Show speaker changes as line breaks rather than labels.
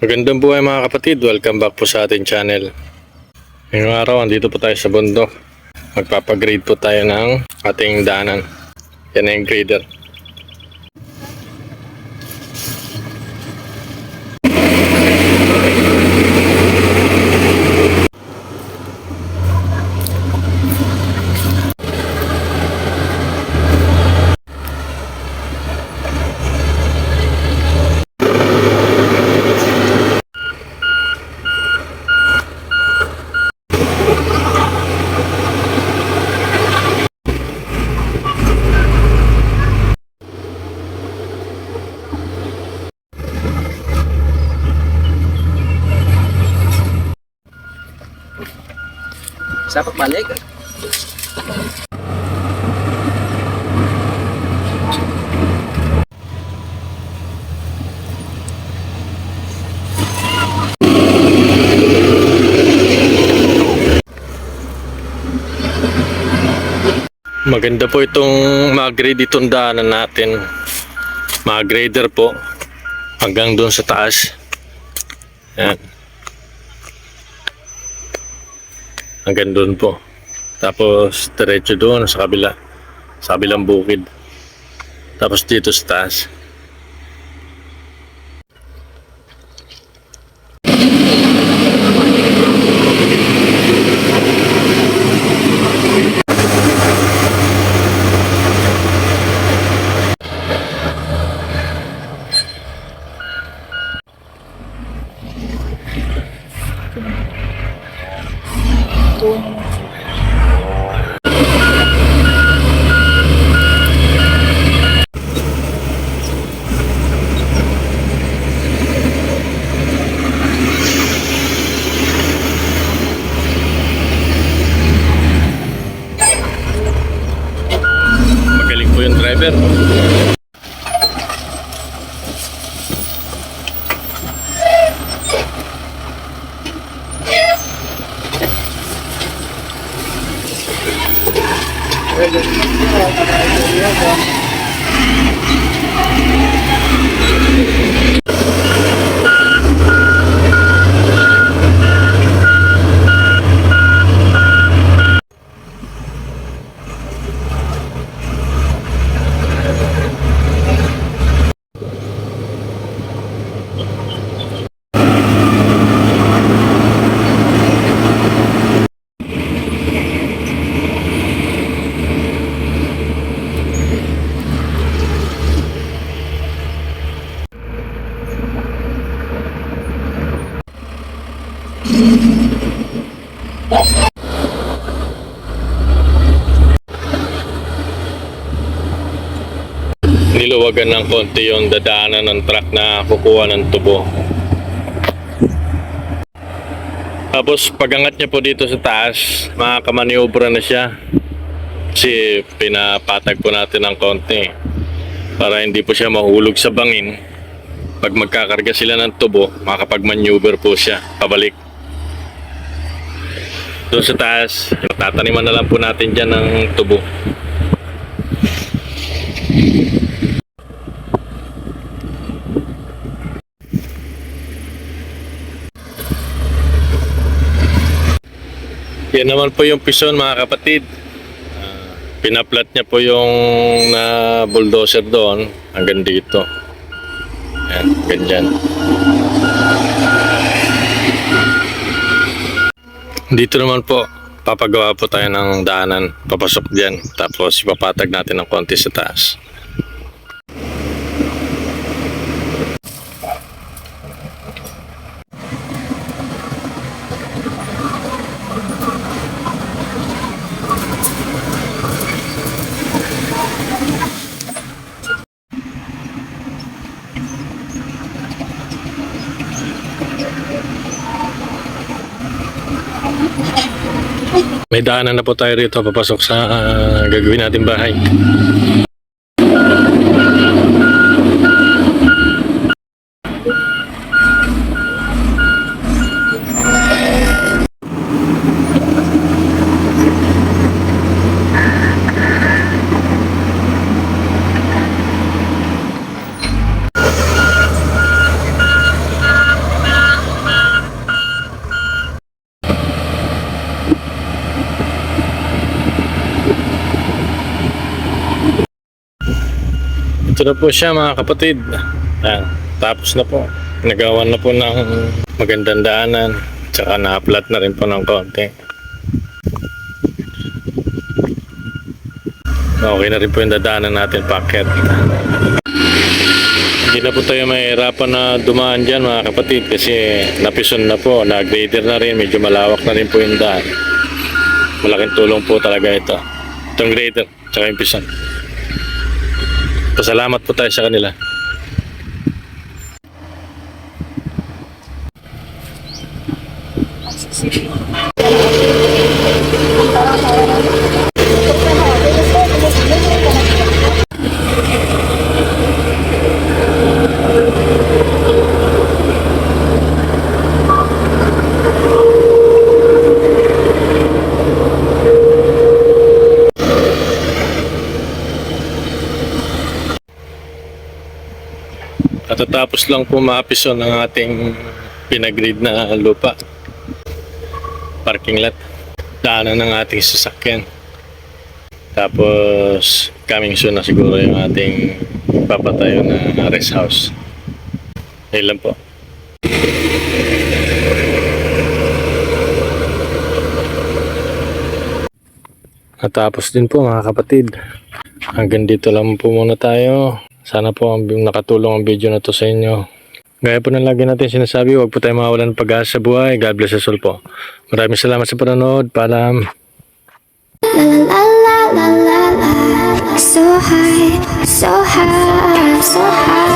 Magandang buhay mga kapatid, welcome back po sa ating channel. Ngayong araw, andito po tayo sa bundok. Magpapagrade po tayo ng ating daanan. Yan na yung grader.
Sa pagbalik.
Maganda po itong mag-grade itong daanan natin. Mga grader po hanggang doon sa taas. Yan. Hanggang doon po. Tapos diretso doon sa kabila. Sa kabilang bukid. Tapos dito sa taas. Magaling po yung driver. Niluwagan ng konti yung dadaanan ng truck na kukuha ng tubo. Tapos pagangat niya po dito sa taas, makakamaniobra na siya. Kasi pinapatag po natin ng konti para hindi po siya mahulog sa bangin. Pag magkakarga sila ng tubo, makakapag-maneuver po siya pabalik. Doon sa taas, tataniman na lang po natin dyan ng tubo. Yan naman po yung pison mga kapatid. Pinaplat niya po yung bulldozer doon hanggang dito. Yan, ganyan. Dito naman po, papagawa po tayo ng daanan. Papasok dyan. Tapos ipapatag natin ng konti sa taas. May daanan na po tayo rito papasok sa gagawin nating bahay. Ito na po siya mga kapatid. Ayan, tapos na po. Nagawan na po ng magandang daanan. Tsaka na-flat na rin po ng konti. Okay na rin po yung dadaanan natin packet. Hindi na po tayo mahirapan na dumaan dyan mga kapatid kasi napison na po, na-grader na rin, medyo malawak na rin po yung daan. Malaking tulong po talaga ito. Itong grader, tsaka yung pison. Pasalamat po tayo sa kanila. Katatapos lang po ma-apison ng ating pinagrid na lupa. Parking lot. Daanan ng ating sasakyan. Tapos coming soon na siguro yung ating papatayo na rest house. Ayun lang po. Natapos din po mga kapatid. Hanggang dito lang po muna tayo. Sana po nakatulong ang video na to sa inyo. Gaya po ng lagi natin sinasabi, huwag po tayo mawalan ng pag-asa sa buhay. God bless us all po. Maraming salamat sa panonood. Paalam.
La la la la la la, so high, so high, so high.